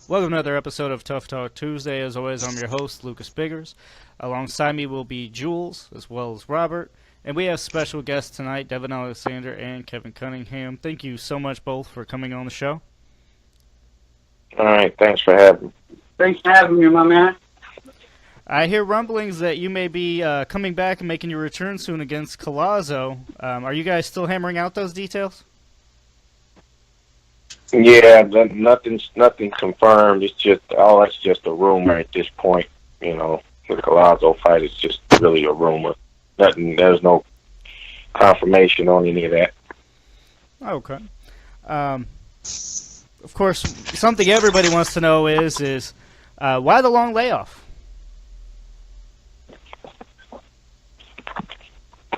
Welcome to another episode of Tough Talk Tuesday. As always, I'm your host, Lucas Biggers. Alongside me will be Jules, as well as Robert. And we have special guests tonight, Devon Alexander and Kevin Cunningham. Thank you so much both for coming on the show. All right, thanks for having me. Thanks for having me, my man. I hear rumblings that you may be coming back and making your return soon against Collazo. Are you guys still hammering out those details? Yeah, nothing confirmed. It's just a rumor at this point. You know, the Collazo fight is just really a rumor. There's no confirmation on any of that. Okay. Of course, something everybody wants to know is why the long layoff?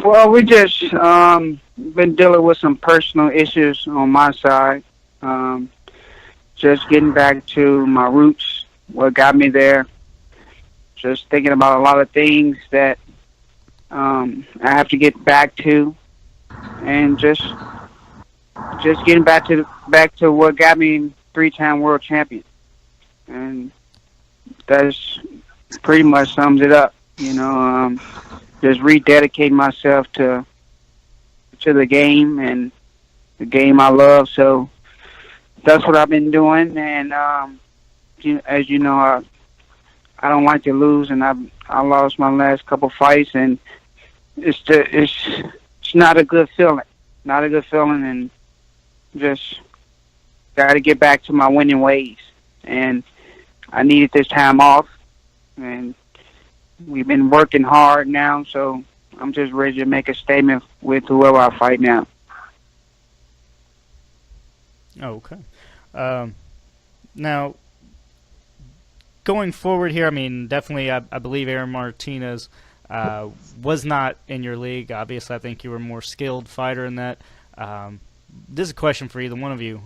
Well, we just been dealing with some personal issues on my side. Just getting back to my roots, what got me there. Just thinking about a lot of things that I have to get back to, and just getting back to what got me three-time world champion, and that's pretty much sums it up. You know, just rededicate myself to the game and the game I love. So that's what I've been doing, and as you know, I don't like to lose, and I lost my last couple fights, and it's not a good feeling, and just got to get back to my winning ways, and I needed this time off, and we've been working hard now, so I'm just ready to make a statement with whoever I fight now. Okay. Now, going forward here, I mean, definitely I believe Aaron Martinez was not in your league. Obviously, I think you were a more skilled fighter in that. This is a question for either one of you.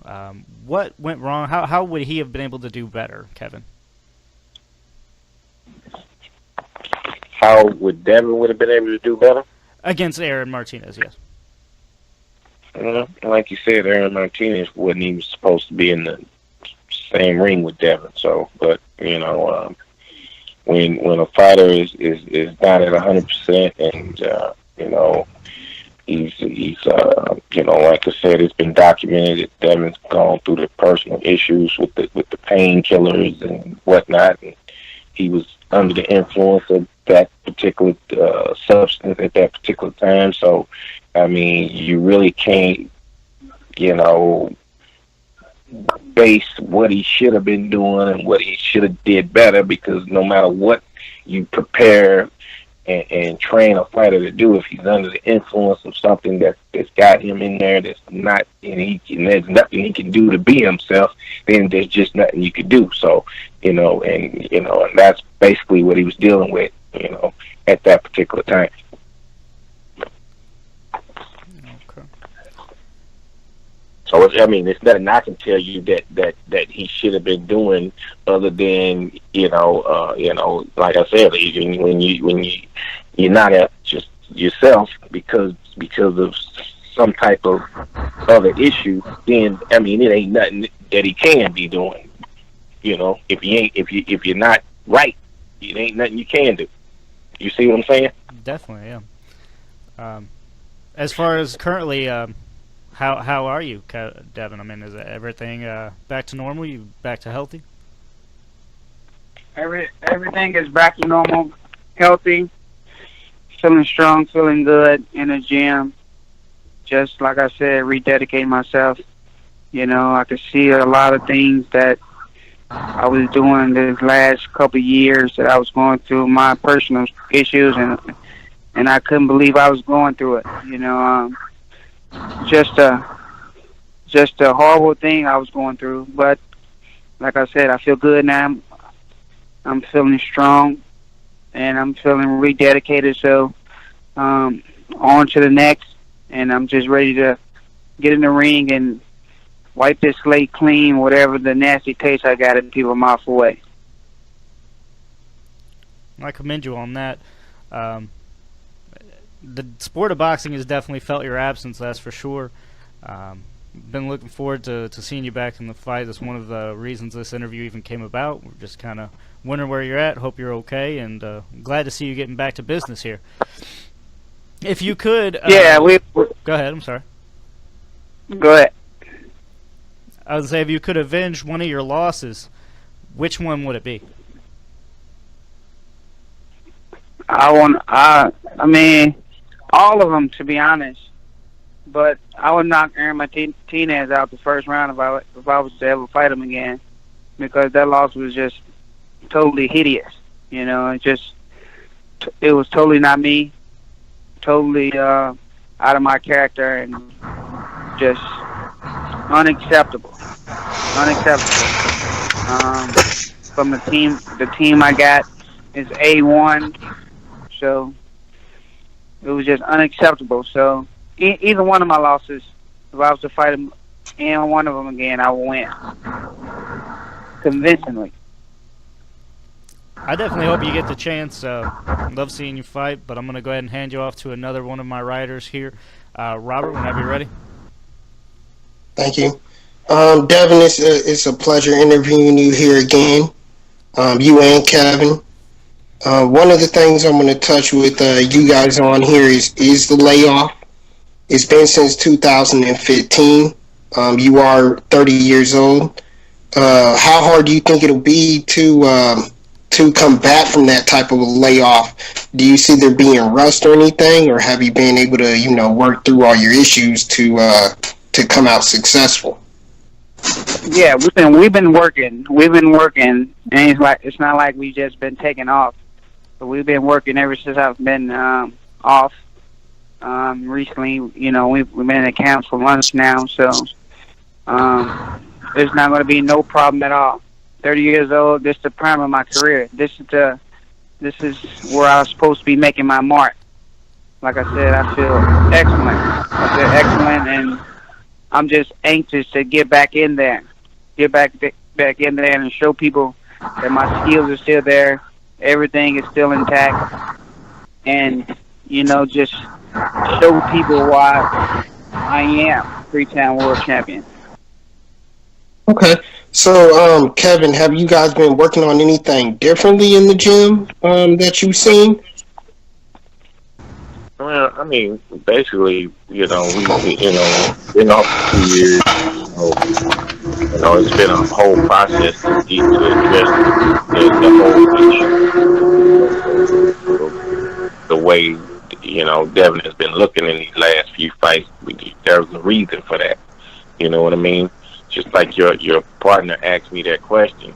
What went wrong? How would he have been able to do better, Kevin? How would Devon have been able to do better? Against Aaron Martinez, yes. Like you said, Aaron Martinez wasn't even supposed to be in the same ring with Devon. So, but you know, when a fighter is not at 100%, and you know, he's you know, like I said, it's been documented that Devon's gone through the personal issues with the painkillers and whatnot, and he was under the influence of that particular substance at that particular time. So, I mean, you really can't, you know, base what he should have been doing and what he should have did better, because no matter what you prepare and train a fighter to do, if he's under the influence of something that's got him in there that's not, and there's nothing he can do to be himself, then there's just nothing you can do. So, and that's basically what he was dealing with, you know, at that particular time. Okay. So I mean, it's nothing I can tell you that he should have been doing, other than you know, like I said, when you're not at just yourself because of some type of other issue, then I mean, it ain't nothing that he can be doing. You know, if you're not right, it ain't nothing you can do. You see what I'm saying? Definitely, yeah. As far as currently, how are you, Devon? I mean, is everything back to normal? You back to healthy? Everything is back to normal, healthy, feeling strong, feeling good in the gym. Just like I said, rededicating myself. You know, I could see a lot of things that I was doing this last couple of years that I was going through, my personal issues, and I couldn't believe I was going through it. You know, just a horrible thing I was going through. But like I said, I feel good now. I'm feeling strong, and I'm feeling rededicated. So on to the next, and I'm just ready to get in the ring and wipe this slate clean, whatever the nasty taste I got in people's mouth away. I commend you on that. The sport of boxing has definitely felt your absence, that's for sure. been looking forward to seeing you back in the fight. That's one of the reasons this interview even came about. We're just kind of wondering where you're at. Hope you're okay, and glad to see you getting back to business here. If you could, Yeah, go ahead. I'm sorry. go ahead. I would say if you could avenge one of your losses, which one would it be? I mean, all of them, to be honest. But I would knock Aaron Martinez out the first round if I was to ever fight him again, because that loss was just totally hideous. You know, it was totally not me, totally out of my character, and just unacceptable. Unacceptable. From the team I got is A1, so it was just unacceptable. So either one of my losses, if I was to fight him in one of them again, I would win convincingly. I definitely hope you get the chance. Love seeing you fight, but I'm going to go ahead and hand you off to another one of my writers here. Robert, whenever you're ready. Thank you. Devin, it's a pleasure interviewing you here again. You and Kevin. One of the things I'm going to touch with you guys on here is the layoff. It's been since 2015. You are 30 years old. How hard do you think it'll be to come back from that type of a layoff? Do you see there being rust or anything, or have you been able to, work through all your issues to come out successful? Yeah, we've been working, and it's not like we've just been taking off, but we've been working ever since I've been off. Recently, we've been in camp for months now, so there's not going to be no problem at all. 30 years old, this is the prime of my career. This is where I was supposed to be making my mark. Like I said, I feel excellent, and I'm just anxious to get back in there, and show people that my skills are still there, everything is still intact, and just show people why I am three-time world champion. Okay. So, Kevin, have you guys been working on anything differently in the gym that you've seen? Well, I mean, basically, we've been off for 2 years. It's been a whole process to address the whole issue. The way, Devin has been looking in these last few fights, there's a reason for that. You know what I mean? Just like your partner asked me that question,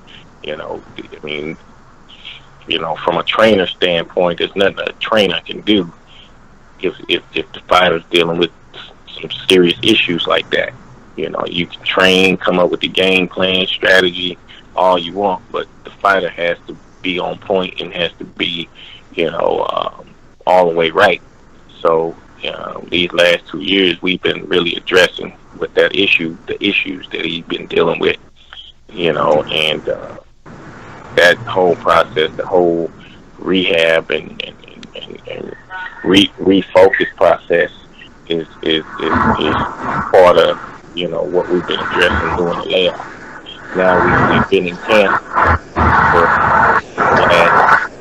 from a trainer standpoint, there's nothing a trainer can do if the fighter's dealing with some serious issues like that. You can train, come up with the game plan, strategy, all you want, but the fighter has to be on point and has to be, all the way right. So, these last 2 years, we've been really addressing with that issue, the issues that he's been dealing with, and that whole process, the whole rehab and refocus process is part of, what we've been addressing during the layoff. Now we've been in camp for the last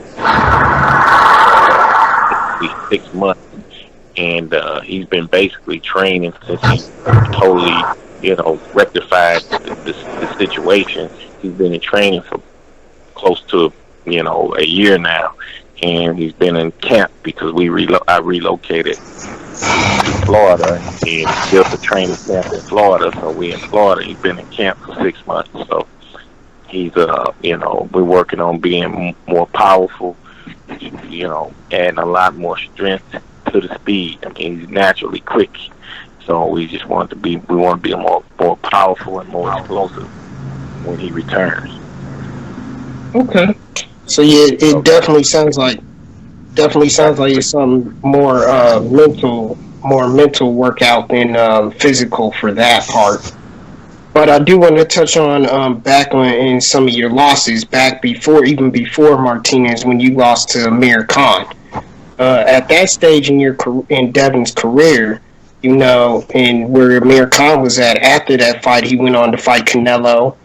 6 months. And he's been basically training since he totally, rectified the situation. He's been in training for close to, a year now. And he's been in camp because I relocated to Florida and built a training camp in Florida. So we're in Florida. He's been in camp for 6 months. So he's, we're working on being more powerful, adding a lot more strength to the speed. I mean, he's naturally quick, so we want to be more powerful and more explosive when he returns. Okay. So yeah, it definitely sounds like it's some more mental workout than physical for that part. But I do want to touch on back in some of your losses back before Martinez, when you lost to Amir Khan. At that stage in Devin's career, and where Amir Khan was at after that fight. He went on to fight Canelo,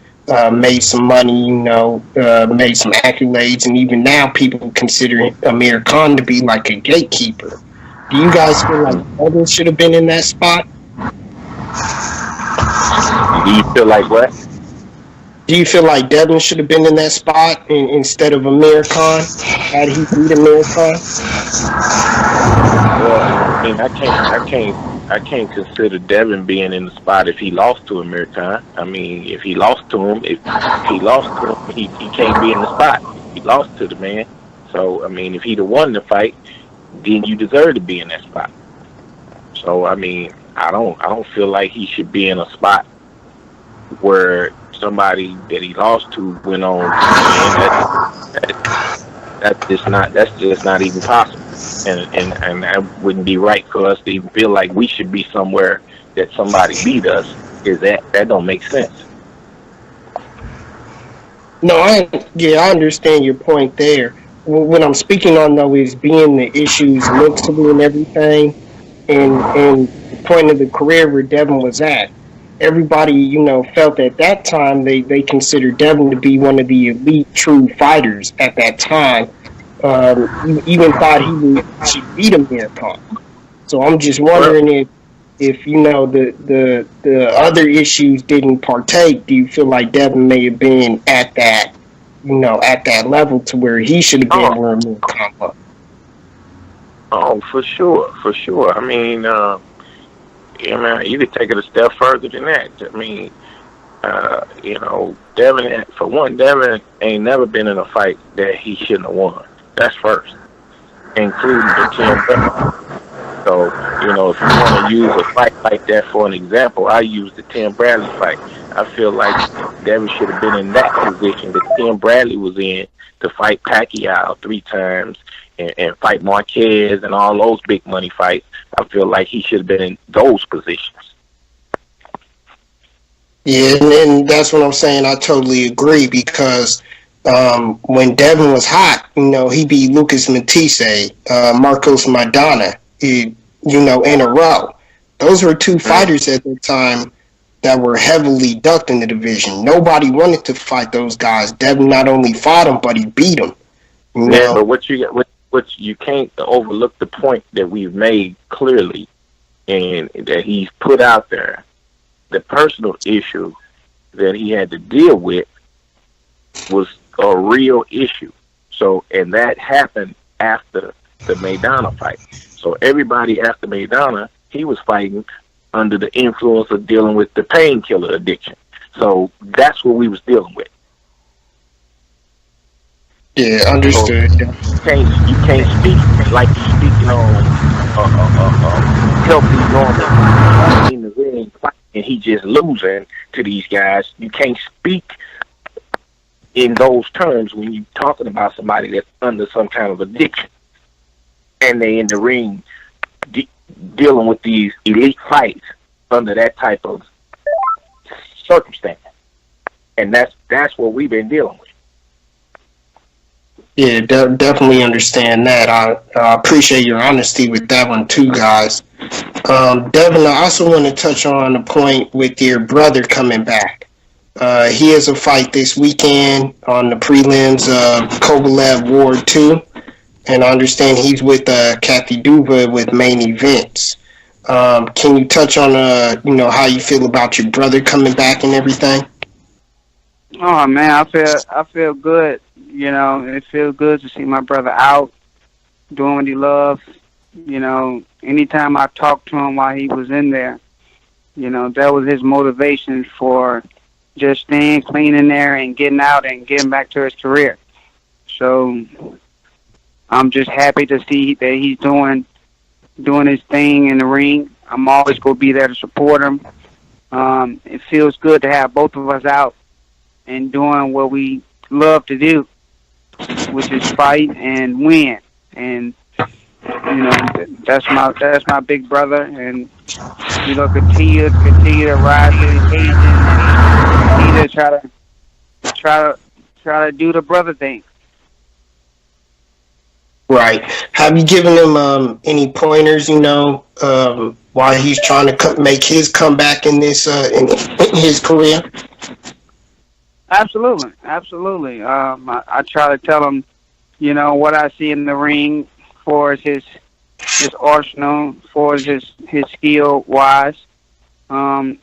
made some money, made some accolades, and even now people consider Amir Khan to be like a gatekeeper. Do you guys feel like Devin should have been in that spot? Do you feel like what? Do you feel like Devin should have been in that spot instead of Amir Khan? Had he beat Amir Khan? Well, I mean, I can't consider Devin being in the spot if he lost to Amir Khan. I mean, if he lost to him, he can't be in the spot. He lost to the man. So, I mean, if he'd have won the fight, then you deserve to be in that spot. So, I mean, I don't feel like he should be in a spot where somebody that he lost to went on. That's just not even possible. And that wouldn't be right for us to even feel like we should be somewhere that somebody beat us. That don't make sense. No, I understand your point there. What I'm speaking on though is being the issues mentally and everything, and the point of the career where Devin was at. Everybody, felt at that time they considered Devin to be one of the elite true fighters at that time. Even thought he should beat Amir Khan. So I'm just wondering if the other issues didn't partake. Do you feel like Devin may have been at that level to where he should have been where Amir Khan was? Oh, for sure. I mean, man, you could take it a step further than that. I mean, Devin ain't never been in a fight that he shouldn't have won. That's first, including the Tim Bradley. So, if you want to use a fight like that for an example, I use the Tim Bradley fight. I feel like Devin should have been in that position that Tim Bradley was in to fight Pacquiao 3 times and fight Marquez and all those big money fights. I feel like he should have been in those positions. Yeah, and that's what I'm saying. I totally agree because when Devin was hot, he beat Lucas Matisse, Marcos Maidana, in a row. Those were 2 fighters at the time that were heavily ducked in the division. Nobody wanted to fight those guys. Devin not only fought them, but he beat them. Yeah, but what you can't overlook the point that we've made clearly, and that he's put out there. The personal issue that he had to deal with was a real issue. So, and that happened after the Maidana fight. So everybody after Maidana, he was fighting under the influence of dealing with the painkiller addiction. So that's what we was dealing with. Yeah, understood. So you can't speak like you're speaking on healthy, normal in the ring, and he just losing to these guys. You can't speak in those terms when you're talking about somebody that's under some kind of addiction and they in the ring dealing with these elite fights under that type of circumstance. And that's what we've been dealing with. Yeah, definitely understand that. I appreciate your honesty with that one too, guys. Devin, I also want to touch on a point with your brother coming back. He has a fight this weekend on the prelims of Kovalev Ward 2, and I understand he's with Kathy Duva with Main Events. Can you touch on how you feel about your brother coming back and everything? Oh man, I feel good. It feels good to see my brother out doing what he loves. Anytime I talked to him while he was in there, that was his motivation for just staying clean in there and getting out and getting back to his career. So I'm just happy to see that he's doing his thing in the ring. I'm always going to be there to support him. It feels good to have both of us out and doing what we love to do, which is fight and win. And that's my big brother, and continue to rise to the occasion and try to do the brother thing. Right. Have you given him any pointers, while he's trying to make his comeback in this in his career? Absolutely, absolutely. I try to tell him, what I see in the ring for his arsenal, for his skill wise. Um,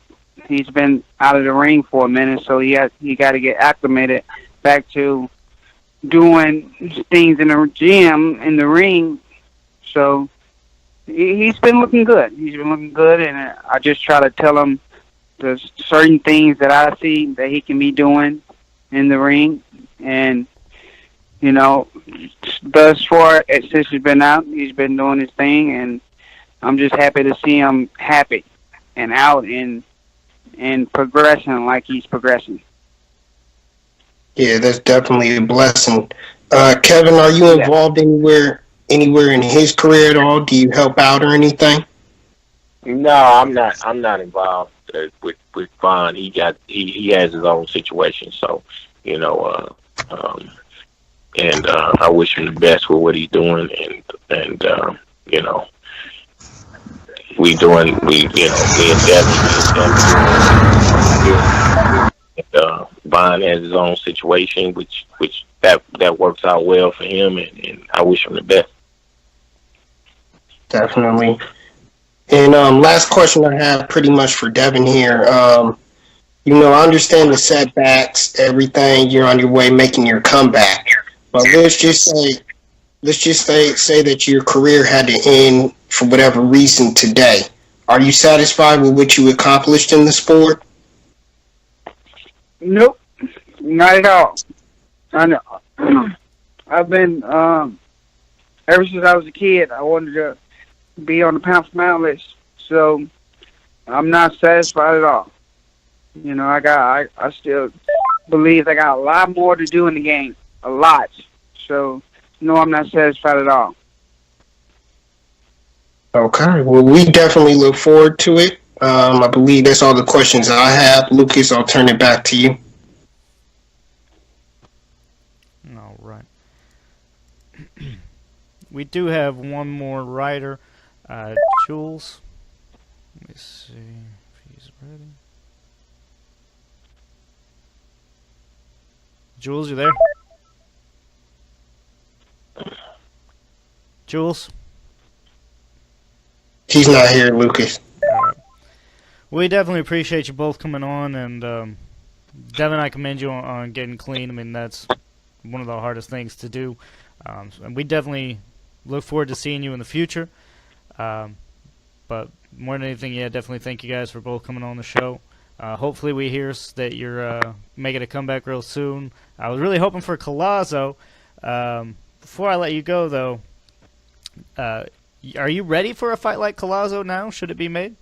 he's been out of the ring for a minute, so he got to get acclimated back to doing things in the gym in the ring. So he's been looking good. He's been looking good, and I just try to tell him there's certain things that I see that he can be doing in the ring, and thus far since he's been out, he's been doing his thing, and I'm just happy to see him happy and out and progressing like he's progressing. Yeah, that's definitely a blessing. Kevin, are you Yeah. involved anywhere in his career at all? Do you help out or anything? No, I'm not. I'm not involved with Vaughn. He has his own situation. So, you know, and I wish him the best with what he's doing. And you know, me and Devin. Vaughn has his own situation, which that works out well for him, and I wish him the best. Definitely. And last question I have pretty much for Devin here. I understand the setbacks, everything. You're on your way making your comeback, but let's just say that your career had to end for whatever reason today. Are you satisfied with what you accomplished in the sport? Nope, not at all. I know. I've been ever since I was a kid. I wanted to be on the pound for pound list, so I'm not satisfied at all. I still believe I got a lot more to do in the game, a lot. So no, I'm not satisfied at all. Okay. Well, we definitely look forward to it. I believe that's all the questions I have. Lucas, I'll turn it back to you. All right. We do have one more writer, Jules. Let me see if he's ready. Jules, you there? Jules? He's not here, Lucas. All right. We definitely appreciate you both coming on, and Devin, I commend you on getting clean. I mean, that's one of the hardest things to do. And we definitely look forward to seeing you in the future. But more than anything, yeah, definitely thank you guys for both coming on the show. Hopefully we hear that you're making a comeback real soon. I was really hoping for Collazo. Before I let you go, though, are you ready for a fight like Collazo now? Should it be made?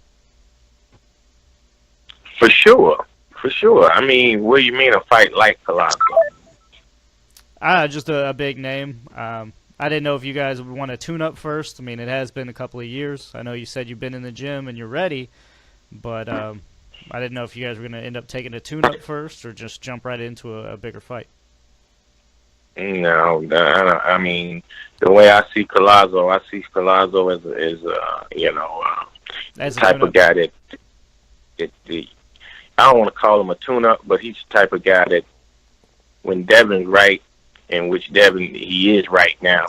For sure. I mean, what do you mean a fight like Colossus? Just a big name. I didn't know if you guys would want to tune up first. I mean, it has been a couple of years. I know you said you've been in the gym and you're ready, but I didn't know if you guys were going to end up taking a tune up first or just jump right into a bigger fight. No, I mean, the way I see Collazo as As the a type tune-up. of guy that I don't want to call him a tune-up, but he's the type of guy that when Devin's right, and which Devin he is right now,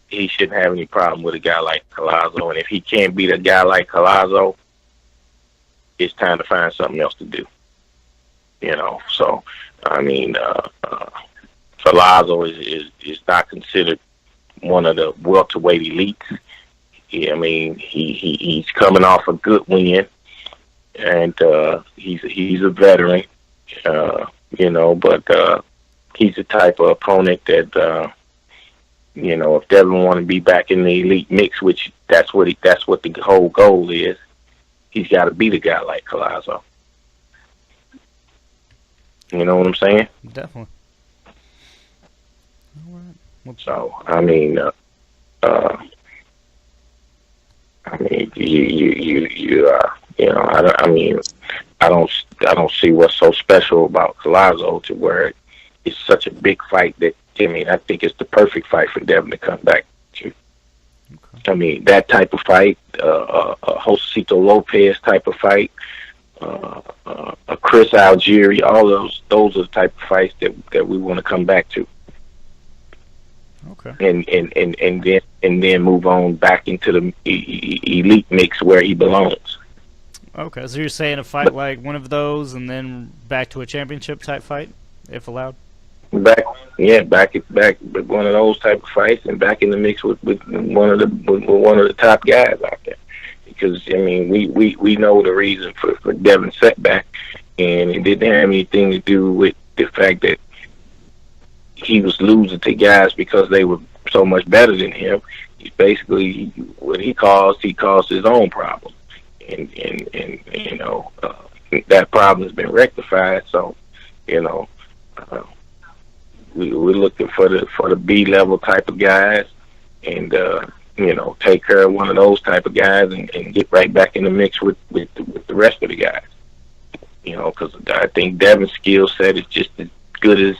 he shouldn't have any problem with a guy like Collazo. And if he can't beat a guy like Collazo, it's time to find something else to do. So I mean, Collazo is not considered one of the welterweight elites. I mean, he's coming off a good win, and he's a veteran. But he's the type of opponent that if Devin want to be back in the elite mix, which that's what the whole goal is, he's got to beat a guy like Collazo. You know what I'm saying? Definitely. All right. Well, So I mean, I don't see what's so special about Collazo to where it's such a big fight that I think it's the perfect fight for Devin to come back to. I mean, that type of fight, Josecito Lopez type of fight, a Chris Algieri, all those are the type of fights that we want to come back to. Okay. And then move on back into the elite mix where he belongs. Okay, so you're saying a fight like one of those, and then back to a championship type fight, if allowed. Back with one of those type of fights, and back in the mix with one of the top guys out there. Because I mean, we know the reason for Devon's setback, and it didn't have anything to do with the fact that he was losing to guys because they were so much better than him. He's basically what he caused his own problem, and that problem has been rectified. So, we're looking for the B level type of guys, and take care of one of those type of guys, and get right back in the mix with the rest of the guys. Because I think Devon's skill set is just as good as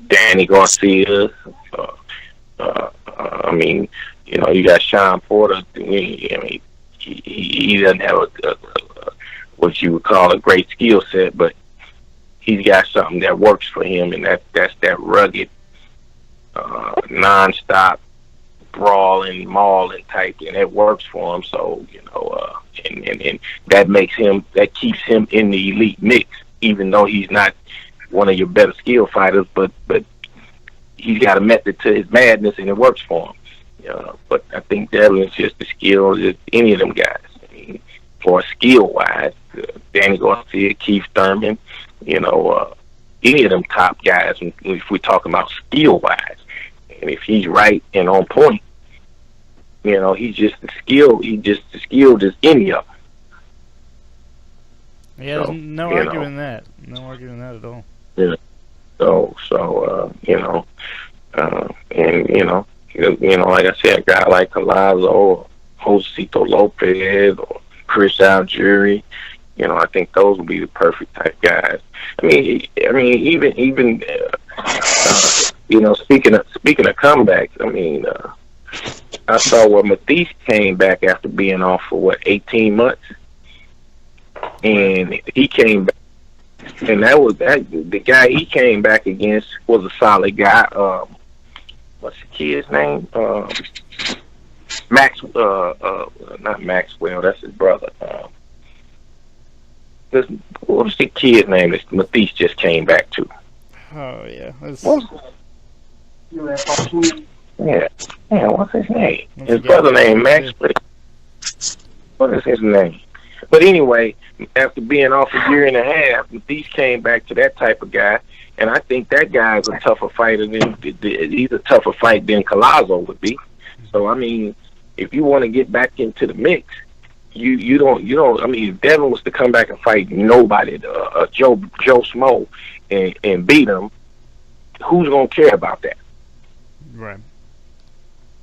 Danny Garcia. I mean, you got Sean Porter. I mean, he doesn't have a what you would call a great skill set, but he's got something that works for him, and that's that rugged, nonstop brawling, mauling type, and it works for him. So and that keeps him in the elite mix, even though he's not one of your better skill fighters, but he's got a method to his madness, and it works for him. But I think Devon's just as skilled as any of them guys. I mean, for skill wise, Danny Garcia, Keith Thurman, any of them top guys, if we're talking about skill wise, and if he's right and on point, he's just as skilled. He's just as skilled as any of them. Yeah, there's no arguing that. No arguing that at all. Yeah. Like I said, a guy like Collazo, or Josecito Lopez, or Chris Algieri, I think those would be the perfect type guys. I mean, even speaking of comebacks, I mean, I saw where Matisse came back after being off for 18 months, and he came back, and the guy he came back against was a solid guy. What's the kid's name? Not Maxwell. That's his brother. What was the kid's name that Matisse just came back to? Oh yeah. Yeah, what's his name? His brother named Maxwell. What is his name? But anyway, after being off a year and a half, Matisse came back to that type of guy, and I think that guy's a tougher fighter he's a tougher fight than Collazo would be. So I mean, if you want to get back into the mix, you don't. I mean, if Devon was to come back and fight nobody, Joe Smo, and beat him, who's gonna care about that? Right.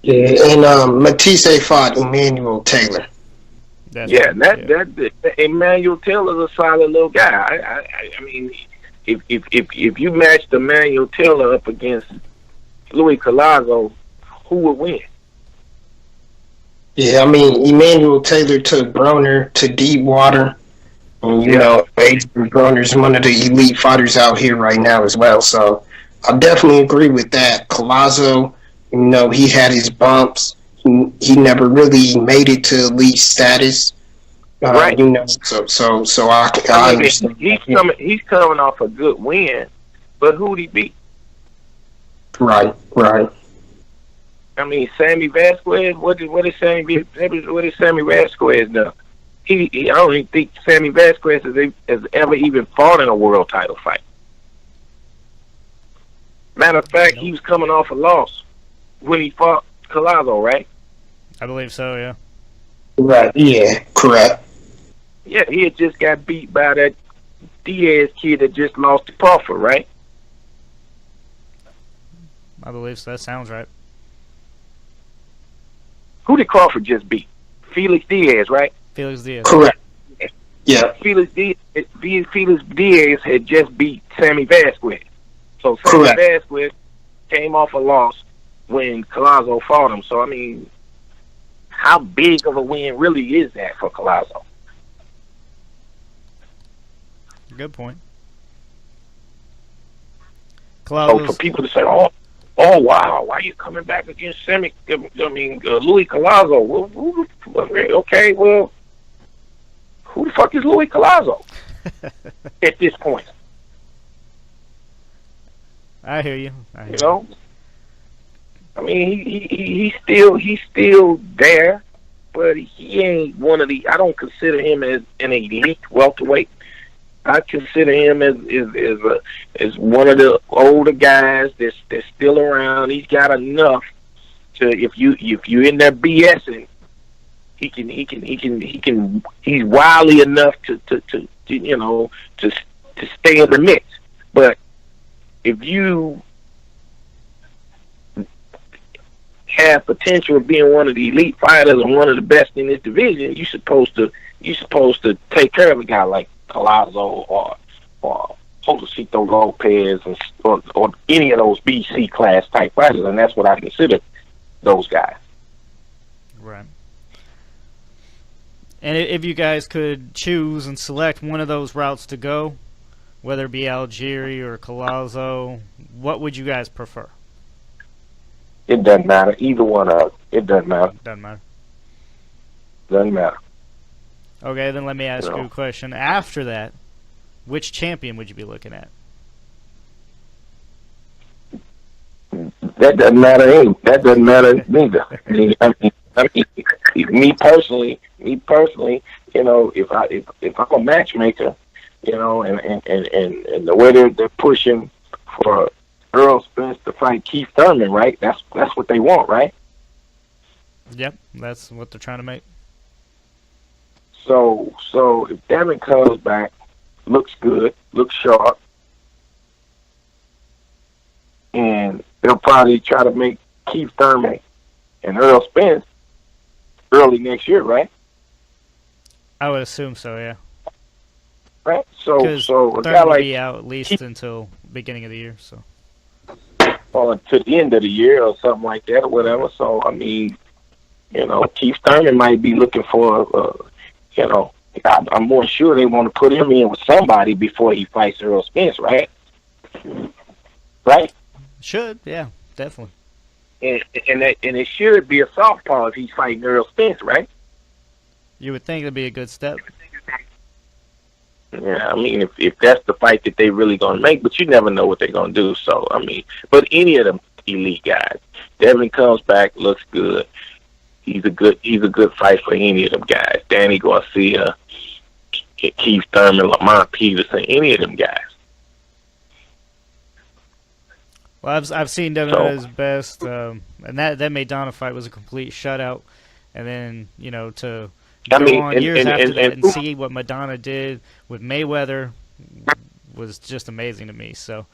Yeah, and Matisse fought Emmanuel Taylor. That Emmanuel Taylor's a solid little guy. I mean, if you matched Emmanuel Taylor up against Louis Collazo, who would win? Yeah, I mean, Emmanuel Taylor took Broner to deep water. And, Adrian Broner's one of the elite fighters out here right now as well. So I definitely agree with that. Collazo, he had his bumps. He never really made it to elite status. Right. So I understand. He's coming off a good win, but who'd he beat? Right. I mean, Sammy Vasquez. What did Sammy Vasquez do? I don't even think Sammy Vasquez has ever even fought in a world title fight. Matter of fact, he was coming off a loss when he fought Collazo, right? I believe so, yeah. Right, yeah, correct. Yeah, he had just got beat by that Diaz kid that just lost to Crawford, right? I believe so. That sounds right. Who did Crawford just beat? Felix Diaz, right? Felix Diaz. Correct. Yeah. Felix Diaz had just beat Sammy Vasquez. So Sammy Vasquez came off a loss when Collazo fought him. So I mean, how big of a win really is that for Collazo? Good point. So for people to say, "Oh, wow, why are you coming back against Louis Collazo?" Well, okay, well, who the fuck is Louis Collazo at this point? I hear you. You know, I mean, he's still there, but he ain't one of the. I don't consider him as an elite welterweight. I consider him as one of the older guys that's still around. He's got enough to if you in there BSing, he's wily enough to stay in the mix. But if you have potential of being one of the elite fighters and one of the best in this division, you're supposed to take care of a guy like Collazo or Josecito Lopez or any of those BC class type fighters, and that's what I consider those guys. Right. And if you guys could choose and select one of those routes to go, whether it be Algieri or Collazo, what would you guys prefer? It doesn't matter. Either one of them. It doesn't matter. Doesn't matter. Doesn't matter. Okay, then let me ask you a question. After that, which champion would you be looking at? That doesn't matter. That doesn't matter neither. I mean, me personally, if I'm a matchmaker, and the way they're pushing for Earl Spence to fight Keith Thurman, right? That's what they want, right? Yep, that's what they're trying to make. So if Devin comes back, looks good, looks sharp, and they'll probably try to make Keith Thurman and Earl Spence early next year, right? I would assume so, yeah. Right. So a Thurman guy will like be out at least until beginning of the year, so. Or to the end of the year or something like that or whatever. So I mean, Keith Thurman might be looking for I'm more sure they want to put him in with somebody before he fights Earl Spence, right? Right? Should, yeah, definitely. And it should be a softball if he's fighting Earl Spence, right? You would think it'd be a good step. Yeah, I mean, if that's the fight that they really gonna make, but you never know what they're gonna do. So I mean, but any of them elite guys, Devin comes back, looks good. He's a good fight for any of them guys. Danny Garcia, Keith Thurman, Lamont Peterson, any of them guys. Well, I've seen Devin at his best, and that Maidana fight was a complete shutout. And then to go on years after that and see what Maidana did with Mayweather was just amazing to me. So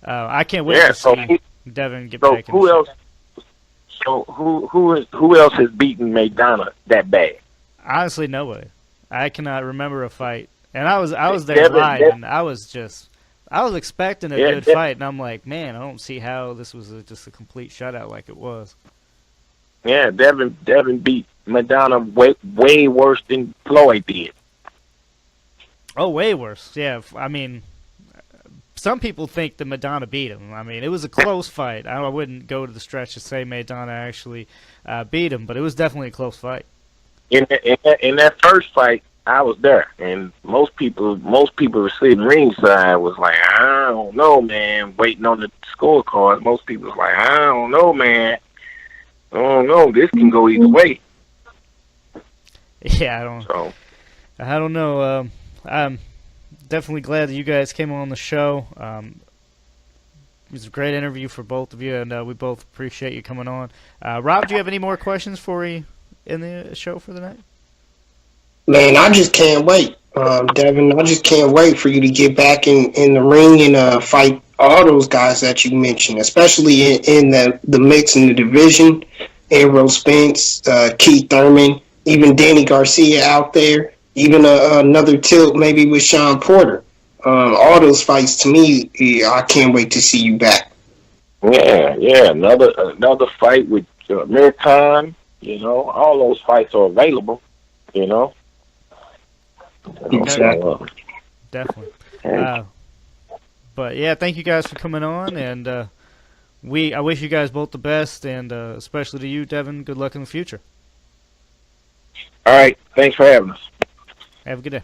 I can't wait to see Devin get back. Who else? So who else has beaten Maidana that bad? Honestly, nobody. I cannot remember a fight, and I was there live, and I was expecting a good fight, and I'm like, man, I don't see how this was just a complete shutout like it was. Yeah, Devin beat Maidana way worse than Floyd did. Oh, way worse. Yeah, I mean, some people think that Maidana beat him. I mean, it was a close fight. I wouldn't go to the stretch to say Maidana actually beat him, but it was definitely a close fight. In that first fight, I was there, and most people were sitting ringside was like, I don't know, man, waiting on the scorecard. Most people was like, I don't know, man. I don't know. This can go either way. Yeah, I don't know. I'm definitely glad that you guys came on the show. It was a great interview for both of you, and we both appreciate you coming on. Rob, do you have any more questions for you in the show for the night? Man, I just can't wait, Devin. I just can't wait for you to get back in the ring and fight all those guys that you mentioned, especially in the mix in the division. Errol Spence, Keith Thurman, even Danny Garcia out there, even another tilt maybe with Sean Porter. All those fights, to me, I can't wait to see you back. Yeah. Another fight with Mir Khan. All those fights are available. You know. Exactly. Definitely. And Uh, but yeah, thank you guys for coming on, and I wish you guys both the best, and especially to you, Devin. Good luck in the future. all right. Thanks for having us. Have a good day.